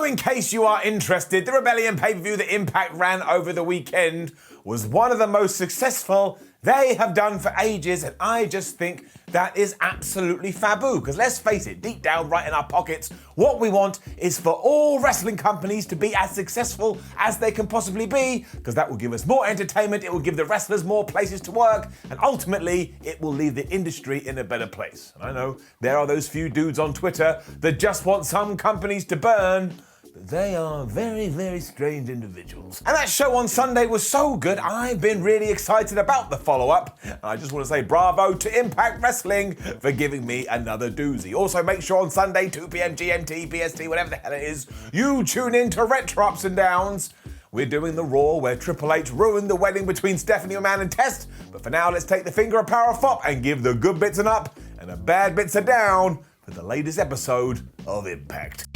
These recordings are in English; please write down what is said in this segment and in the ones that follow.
So in case you are interested, the Rebellion pay-per-view that Impact ran over the weekend was one of the most successful they have done for ages, and I just think that is absolutely faboo. Because let's face it, deep down right in our pockets, what we want is for all wrestling companies to be as successful as they can possibly be, because that will give us more entertainment, it will give the wrestlers more places to work, and ultimately it will leave the industry in a better place. And I know there are those few dudes on Twitter that just want some companies to burn, but they are very, very strange individuals. And that show on Sunday was so good, I've been really excited about the follow-up. I just want to say bravo to Impact Wrestling for giving me another doozy. Also, make sure on Sunday, 2 p.m. GMT, PST, whatever the hell it is, you tune in to Retro Ups and Downs. We're doing the Raw where Triple H ruined the wedding between Stephanie McMahon and Test. But for now, let's take the finger of power off and give the good bits an up and the bad bits a down for the latest episode of Impact.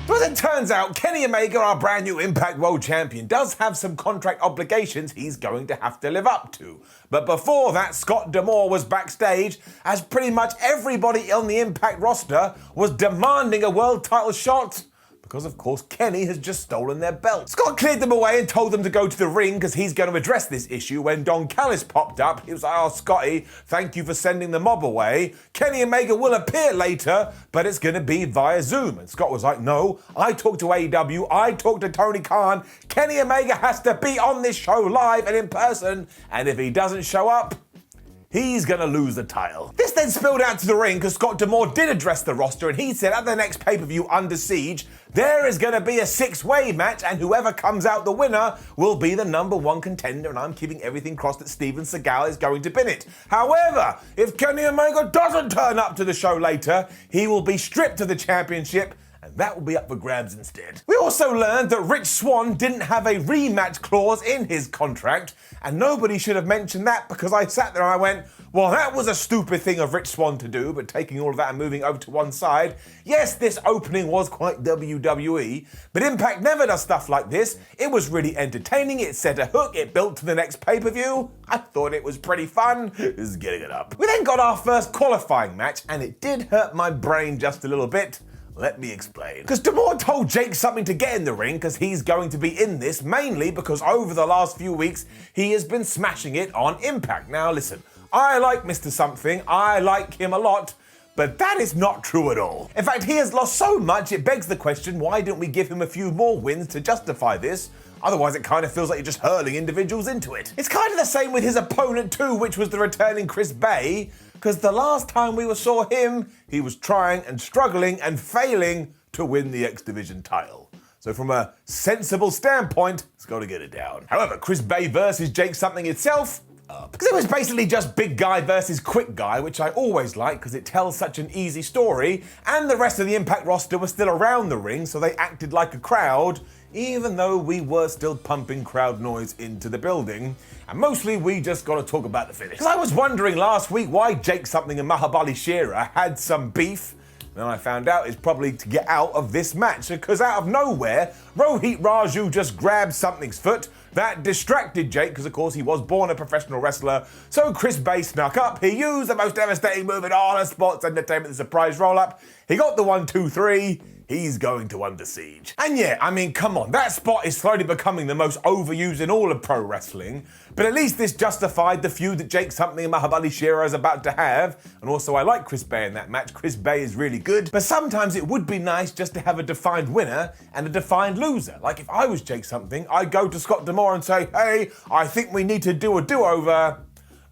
As it turns out, Kenny Omega, our brand new Impact World Champion, does have some contract obligations he's going to have to live up to. But before that, Scott D'Amore was backstage as pretty much everybody on the Impact roster was demanding a world title shot. Because, of course, Kenny has just stolen their belt. Scott cleared them away and told them to go to the ring because he's going to address this issue. When Don Callis popped up, he was like, "Oh, Scotty, thank you for sending the mob away. Kenny Omega will appear later, but it's going to be via Zoom." And Scott was like, "No, I talked to AEW, I talked to Tony Khan. Kenny Omega has to be on this show live and in person, and if he doesn't show up, he's going to lose the title." This then spilled out to the ring because Scott D'Amore did address the roster, and he said at the next pay-per-view, Under Siege, there is going to be a six-way match, and whoever comes out the winner will be the number one contender, and I'm keeping everything crossed that Steven Seagal is going to pin it. However, if Kenny Omega doesn't turn up to the show later, he will be stripped of the championship, and that will be up for grabs instead. We also learned that Rich Swann didn't have a rematch clause in his contract, and nobody should have mentioned that because I sat there and I went, well, that was a stupid thing of Rich Swann to do, but taking all of that and moving over to one side, yes, this opening was quite WWE, but Impact never does stuff like this. It was really entertaining, it set a hook, it built to the next pay-per-view. I thought it was pretty fun, just getting it up. We then got our first qualifying match, and it did hurt my brain just a little bit. Let me explain. Because D'Amore told Jake something to get in the ring because he's going to be in this, mainly because over the last few weeks, he has been smashing it on Impact. Now listen, I like Mr. Something, I like him a lot, but that is not true at all. In fact, he has lost so much, it begs the question, why didn't we give him a few more wins to justify this? Otherwise, it kind of feels like you're just hurling individuals into it. It's kind of the same with his opponent too, which was the returning Chris Bay, because the last time we saw him, he was trying and struggling and failing to win the X Division title. So from a sensible standpoint, it's got to get it down. However, Chris Bay versus Jake Something itself, because it was basically just big guy versus quick guy, which I always like because it tells such an easy story, and the rest of the Impact roster was still around the ring, so they acted like a crowd, even though we were still pumping crowd noise into the building. And mostly we just got to talk about the finish. Because I was wondering last week why Jake Something and Mahabali Shera had some beef. Then I found out it's probably to get out of this match, because out of nowhere, Rohit Raju just grabbed Something's foot. That distracted Jake, because of course he was born a professional wrestler. So Chris Bay snuck up. He used the most devastating move in all of sports entertainment, the surprise roll-up. He got the 1, 2, 3. He's going to Under Siege. And yeah, I mean, come on, that spot is slowly becoming the most overused in all of pro wrestling, but at least this justified the feud that Jake Something and Mahabali Shera is about to have. And also, I like Chris Bay in that match. Chris Bay is really good, but sometimes it would be nice just to have a defined winner and a defined loser. Like if I was Jake Something, I'd go to Scott D'Amore and say, hey, I think we need to do a do-over.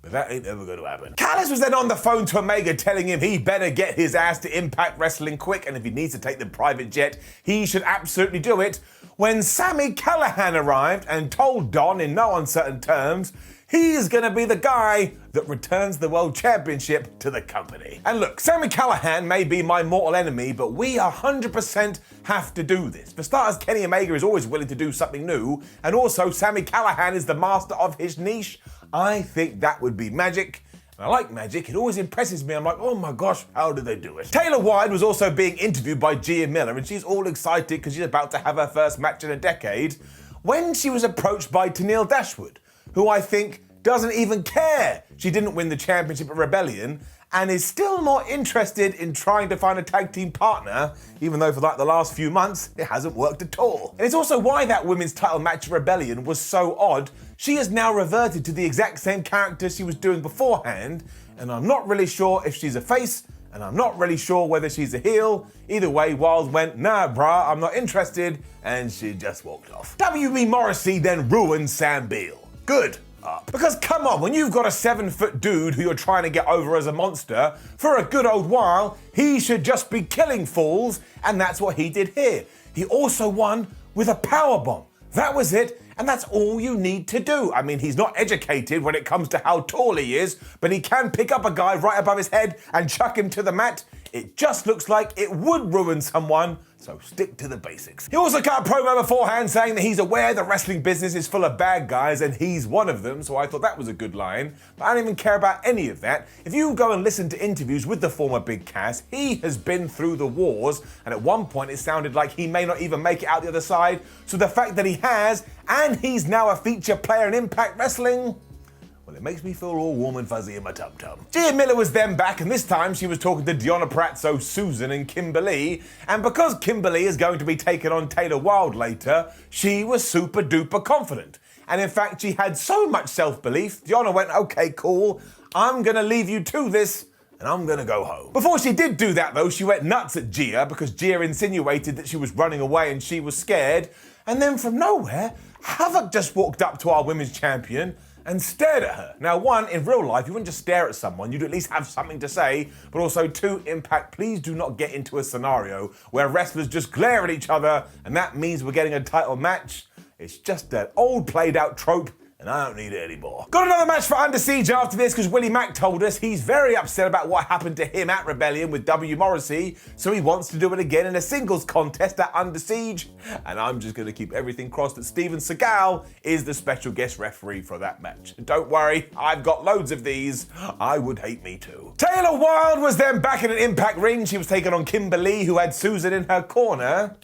But that ain't ever going to happen. Callis was then on the phone to Omega telling him he better get his ass to Impact Wrestling quick, and if he needs to take the private jet, he should absolutely do it, when Sami Callihan arrived and told Don in no uncertain terms he's going to be the guy that returns the World Championship to the company. And look, Sami Callihan may be my mortal enemy, but we 100% have to do this. For starters, Kenny Omega is always willing to do something new, and also Sami Callihan is the master of his niche. I think that would be magic, And I like magic, it always impresses me. I'm like, oh my gosh, how do they do it? Taylor Wilde was also being interviewed by Gia Miller, and she's all excited because she's about to have her first match in a decade, when she was approached by Tennille Dashwood, who I think doesn't even care she didn't win the championship at Rebellion, and is still more interested in trying to find a tag team partner, even though for like the last few months, it hasn't worked at all. And it's also why that women's title match at Rebellion was so odd. She has now reverted to the exact same character she was doing beforehand, and I'm not really sure if she's a face, and I'm not really sure whether she's a heel. Either way, Wilde went, nah brah, I'm not interested, and she just walked off. WB Morrissey then ruined Sam Beale. Good. Because come on, when you've got a 7-foot dude who you're trying to get over as a monster, for a good old while, he should just be killing fools, and that's what he did here. He also won with a powerbomb. That was it, and that's all you need to do. I mean, he's not educated when it comes to how tall he is, but he can pick up a guy right above his head and chuck him to the mat. It just looks like it would ruin someone, so stick to the basics. He also cut a promo beforehand saying that he's aware the wrestling business is full of bad guys and he's one of them, so I thought that was a good line. But I don't even care about any of that. If you go and listen to interviews with the former Big Cass, he has been through the wars, and at one point it sounded like he may not even make it out the other side, so the fact that he has, and he's now a feature player in Impact Wrestling, well, it makes me feel all warm and fuzzy in my tum-tum. Gia Miller was then back, and this time she was talking to Deonna Purrazzo, Susan, and Kimberly. And because Kimberly is going to be taking on Taylor Wilde later, she was super duper confident. And in fact, she had so much self-belief, Deonna went, okay, cool, I'm gonna leave you to this, and I'm gonna go home. Before she did do that though, she went nuts at Gia because Gia insinuated that she was running away and she was scared. And then from nowhere, Havoc just walked up to our women's champion and stared at her. Now, one, in real life, you wouldn't just stare at someone, you'd at least have something to say, but also two, Impact, please do not get into a scenario where wrestlers just glare at each other and that means we're getting a title match. It's just an old played out trope, and I don't need it anymore. Got another match for Under Siege after this because Willie Mack told us he's very upset about what happened to him at Rebellion with W. Morrissey, so he wants to do it again in a singles contest at Under Siege, and I'm just going to keep everything crossed that Steven Seagal is the special guest referee for that match. Don't worry, I've got loads of these. I would hate me too. Taylor Wilde was then back in an Impact ring. She was taking on Kimberly, who had Susan in her corner,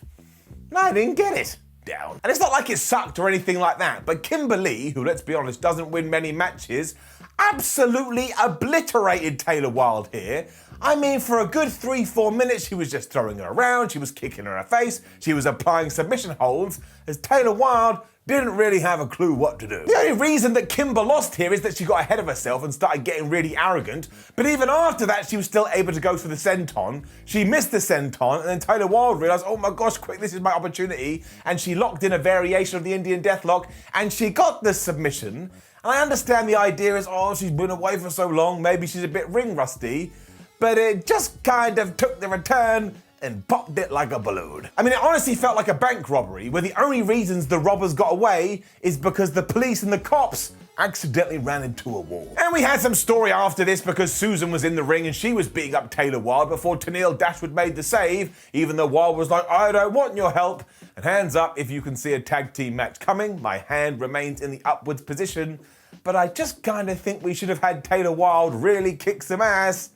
and I didn't get it. Down. And it's not like it sucked or anything like that, but Kimberly, who let's be honest doesn't win many matches, absolutely obliterated Taylor Wilde here. I mean, for a good 3-4 minutes she was just throwing her around, she was kicking her in the face, she was applying submission holds, as Taylor Wilde didn't really have a clue what to do. The only reason that Kimber lost here is that she got ahead of herself and started getting really arrogant, but even after that she was still able to go for the senton. She missed the senton, and then Taylor Wilde realised, oh my gosh, quick, this is my opportunity, and she locked in a variation of the Indian Deathlock, and she got the submission. And I understand the idea is, oh, she's been away for so long, maybe she's a bit ring rusty, but it just kind of took the return and popped it like a balloon. I mean, it honestly felt like a bank robbery, where the only reasons the robbers got away is because the police and the cops accidentally ran into a wall. And we had some story after this because Susan was in the ring and she was beating up Taylor Wilde before Tennille Dashwood made the save, even though Wilde was like, I don't want your help. And hands up if you can see a tag team match coming. My hand remains in the upwards position, but I just kind of think we should have had Taylor Wilde really kick some ass.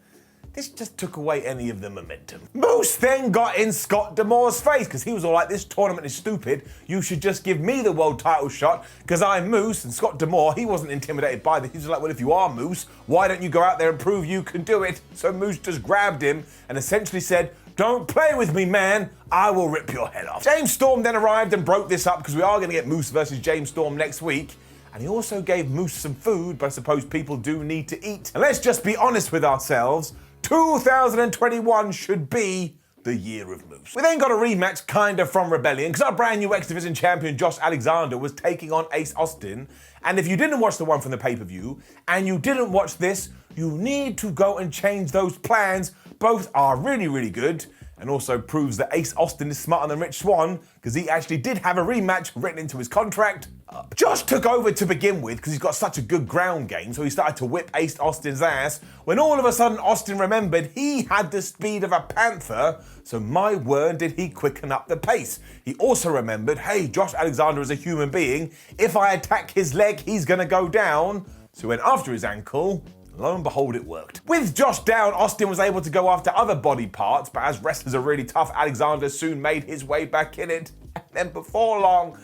This just took away any of the momentum. Moose then got in Scott D'Amore's face because he was all like, this tournament is stupid. You should just give me the world title shot because I'm Moose. And Scott D'Amore, he wasn't intimidated by this. He was like, well, if you are Moose, why don't you go out there and prove you can do it? So Moose just grabbed him and essentially said, don't play with me, man. I will rip your head off. James Storm then arrived and broke this up because we are going to get Moose versus James Storm next week. And he also gave Moose some food, but I suppose people do need to eat. And let's just be honest with ourselves. 2021 should be the year of Moose. We then got a rematch kind of from Rebellion because our brand new X Division champion Josh Alexander was taking on Ace Austin. And if you didn't watch the one from the pay-per-view and you didn't watch this, you need to go and change those plans. Both are really, really good. And also proves that Ace Austin is smarter than Rich Swann because he actually did have a rematch written into his contract. Josh took over to begin with because he's got such a good ground game, so he started to whip Ace Austin's ass when all of a sudden Austin remembered he had the speed of a panther, so my word did he quicken up the pace. He also remembered, hey, Josh Alexander is a human being, if I attack his leg he's gonna go down, so he went after his ankle Lo and behold, it worked. With Josh down, Austin was able to go after other body parts, but as wrestlers are really tough, Alexander soon made his way back in it. And then before long,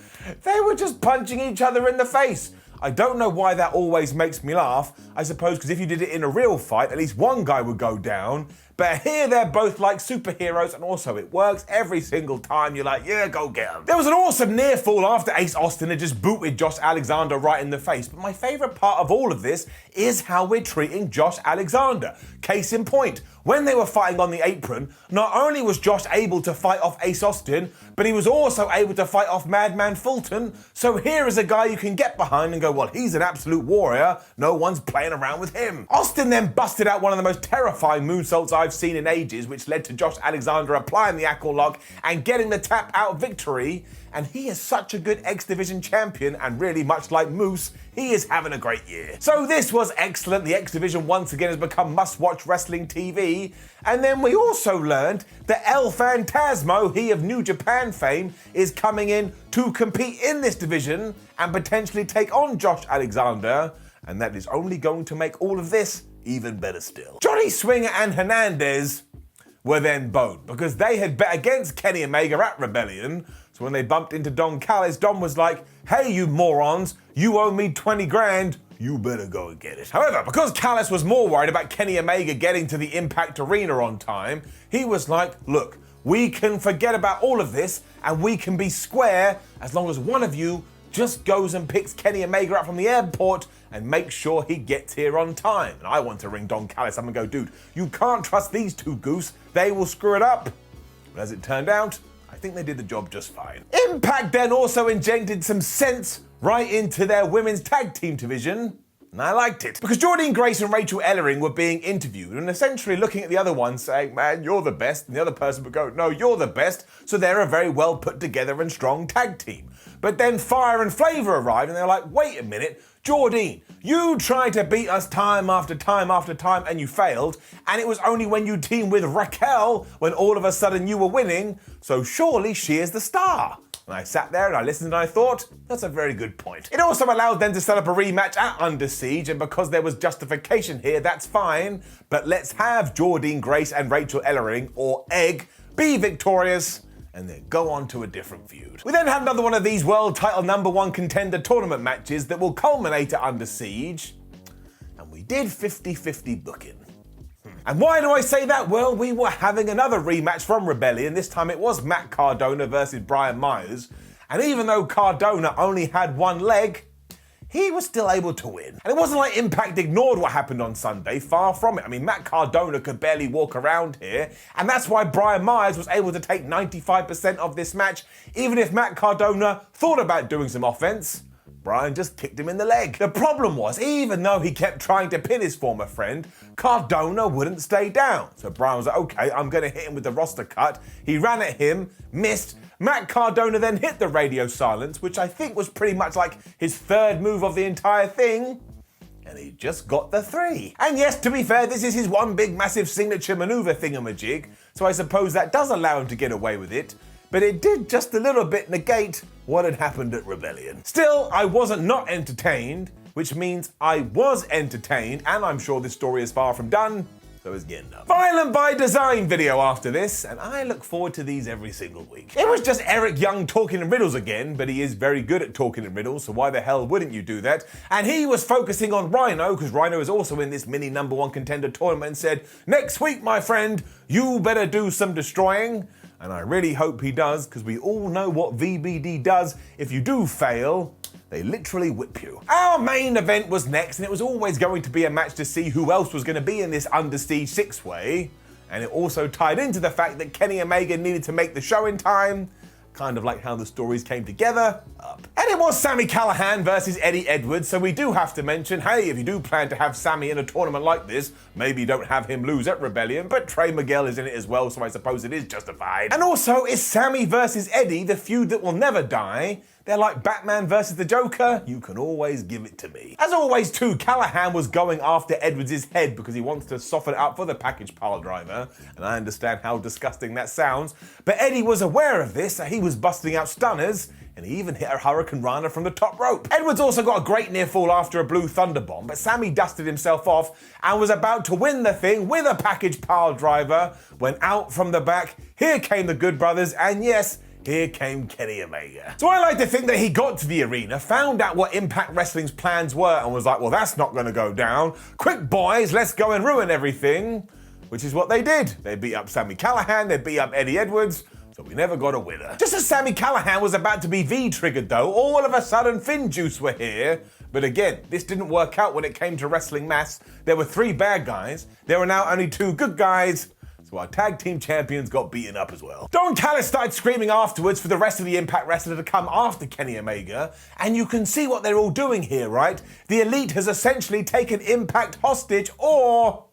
they were just punching each other in the face. I don't know why that always makes me laugh. I suppose because if you did it in a real fight, at least one guy would go down. But here they're both like superheroes, and also it works every single time. You're like, yeah, go get him. There was an awesome near fall after Ace Austin had just booted Josh Alexander right in the face. But my favorite part of all of this is how we're treating Josh Alexander. Case in point, when they were fighting on the apron, not only was Josh able to fight off Ace Austin, but he was also able to fight off Madman Fulton. So here is a guy you can get behind and go, well, he's an absolute warrior. No one's playing around with him. Austin then busted out one of the most terrifying moonsaults I've seen in ages, which led to Josh Alexander applying the ankle lock and getting the tap out victory. And he is such a good X Division champion, and really much like Moose, he is having a great year. So this was excellent. The X Division once again has become must-watch wrestling TV. And then we also learned that El Phantasmo, he of New Japan fame, is coming in to compete in this division and potentially take on Josh Alexander. And that is only going to make all of this even better still. Johnny Swinger and Hernandez were then boned because they had bet against Kenny Omega at Rebellion. So when they bumped into Don Callis, Don was like, hey, you morons, you owe me 20 grand. You better go and get it. However, because Callis was more worried about Kenny Omega getting to the Impact Arena on time, he was like, look, we can forget about all of this and we can be square as long as one of you just goes and picks Kenny Omega up from the airport and makes sure he gets here on time. And I want to ring Don Callis up and go, dude, you can't trust these two goose. They will screw it up. But as it turned out, I think they did the job just fine. Impact then also injected some sense right into their women's tag team division. And I liked it. Because Jordynne Grace and Rachel Ellering were being interviewed and essentially looking at the other one saying, man, you're the best. And the other person would go, no, you're the best. So they're a very well put together and strong tag team. But then Fire and Flavor arrived and they're like, wait a minute, Jordynne, you tried to beat us time after time after time and you failed. And it was only when you teamed with Raquel when all of a sudden you were winning. So surely she is the star. And I sat there and I listened and I thought, that's a very good point. It also allowed them to set up a rematch at Under Siege, and because there was justification here, that's fine. But let's have Jordynne Grace and Rachel Ellering, or Egg, be victorious and then go on to a different feud. We then had another one of these world title #1 contender tournament matches that will culminate at Under Siege. And we did 50-50 booking. And why do I say that? Well, we were having another rematch from Rebellion. This time it was Matt Cardona versus Bryan Myers. And even though Cardona only had one leg, he was still able to win. And it wasn't like Impact ignored what happened on Sunday, far from it. I mean, Matt Cardona could barely walk around here, and that's why Bryan Myers was able to take 95% of this match, even if Matt Cardona thought about doing some offense. Bryan just kicked him in the leg. The problem was, even though he kept trying to pin his former friend, Cardona wouldn't stay down. So Bryan was like, okay, I'm gonna hit him with the roster cut. He ran at him, missed. Matt Cardona then hit the radio silence, which I think was pretty much like his third move of the entire thing. And he just got the 3. And yes, to be fair, this is his one big massive signature maneuver thingamajig, so I suppose that does allow him to get away with it. But it did just a little bit negate what had happened at Rebellion. Still, I wasn't not entertained, which means I was entertained, and I'm sure this story is far from done, so it's getting done. Violent by Design video after this, and I look forward to these every single week. It was just Eric Young talking in riddles again, but he is very good at talking in riddles, so why the hell wouldn't you do that? And he was focusing on Rhino, because Rhino is also in this mini #1 contender tournament, and said, next week, my friend, you better do some destroying. And I really hope he does, because we all know what VBD does. If you do fail, they literally whip you. Our main event was next, and it was always going to be a match to see who else was going to be in this Under Siege 6-way. And it also tied into the fact that Kenny Omega needed to make the show in time, kind of like how the stories came together up. And it was Sami Callihan versus Eddie Edwards, so we do have to mention, hey, if you do plan to have Sami in a tournament like this, maybe don't have him lose at Rebellion, but Trey Miguel is in it as well, so I suppose it is justified. And also, is Sami versus Eddie the feud that will never die? They're like Batman versus the Joker, you can always give it to me. As always too, Callihan was going after Edwards' head because he wants to soften it up for the package pile driver, and I understand how disgusting that sounds, but Eddie was aware of this, so he was busting out stunners, and he even hit a Hurricane Rana from the top rope. Edwards also got a great near fall after a Blue Thunder Bomb, but Sami dusted himself off and was about to win the thing with a package pile driver when out from the back, here came the Good Brothers, and yes, here came Kenny Omega. So I like to think that he got to the arena, found out what Impact Wrestling's plans were, and was like, well, that's not gonna go down. Quick, boys, let's go and ruin everything. Which is what they did. They beat up Sami Callihan, they beat up Eddie Edwards, so we never got a winner. Just as Sami Callihan was about to be V-triggered though, all of a sudden Finn Juice were here. But again, this didn't work out when it came to wrestling mass. There were 3 bad guys, there are now only 2 good guys, so our tag team champions got beaten up as well. Don Callis started screaming afterwards for the rest of the Impact wrestler to come after Kenny Omega, and you can see what they're all doing here, right? The Elite has essentially taken Impact hostage, or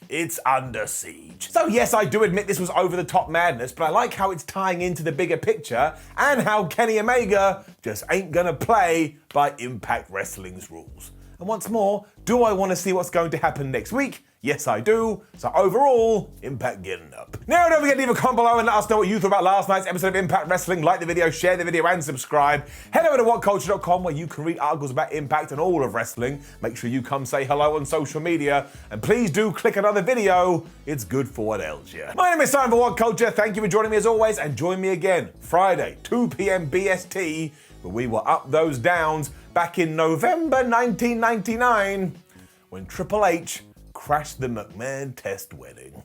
it's under siege. So yes, I do admit this was over-the-top madness, but I like how it's tying into the bigger picture and how Kenny Omega just ain't gonna play by Impact Wrestling's rules. And once more, do I want to see what's going to happen next week? Yes, I do. So overall, Impact getting up. Now, don't forget to leave a comment below and let us know what you thought about last night's episode of Impact Wrestling. Like the video, share the video, and subscribe. Head over to WhatCulture.com where you can read articles about Impact and all of wrestling. Make sure you come say hello on social media. And please do click another video. It's good for what ails you. My name is Simon for WhatCulture. Thank you for joining me as always. And join me again Friday, 2 p.m. BST, where we were up those downs back in November 1999 when Triple H crashed the McMahon Test wedding.